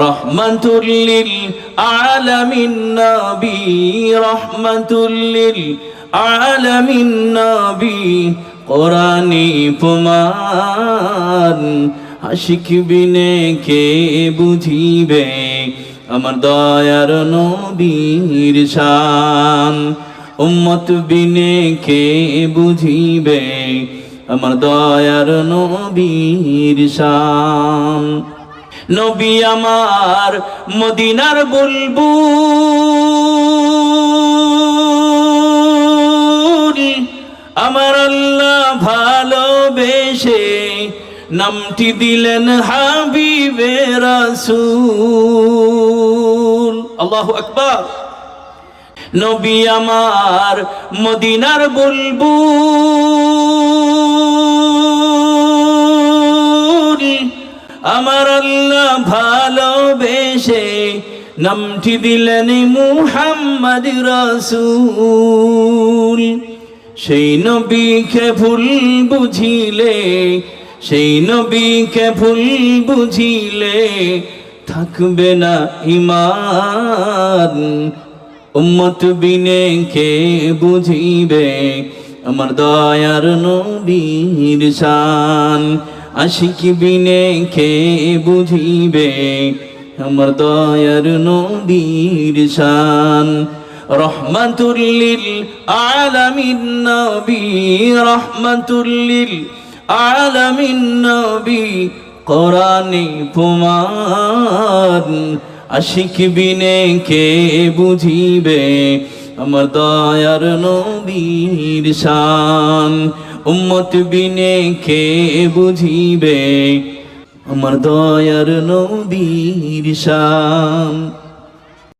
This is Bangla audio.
রহমাতুল লিল আলামিন নবী, রহমাতুল লিল আলামিন নবী, কোরআনে প্রমাণ। আশিক বিনে কে বুঝিবে আমার দয়ার নবীর শান, উম্মত বিনে কে বুঝিবে আমার দয়ার নবীর শান। নবী আমার মদিনার বুলবুল, আমার আল্লাহ ভালোবেসে নামটি দিলেন হাবিবে রাসূল। আল্লাহু আকবার। নবী আমার মদিনার বুলবুল, আমার আল্লাহ ভালোবেসে নামটি দিলেন মুহাম্মদ রাসূল। সেই নবীকে ভুল বুঝিলে, সেই নবীকে ভুল বুঝিলে থাকবে না ঈমান। উম্মত বিনে কে বুঝিবে আমার দয়ার নবীর শান, আশিক বিনে কে বুঝিবে আমার দয়ার নবীর শান। রহমাতুল লিল আলামিন নবী, রহমাতুল লিল আলামিন নবী, কোরআনে প্রমাণ। আশিক বিনে কে বুঝিবে আমার দয়ার নবীর শান, উম্মত বিনে কে বুঝিবে আমার দয়ার নবীর শান।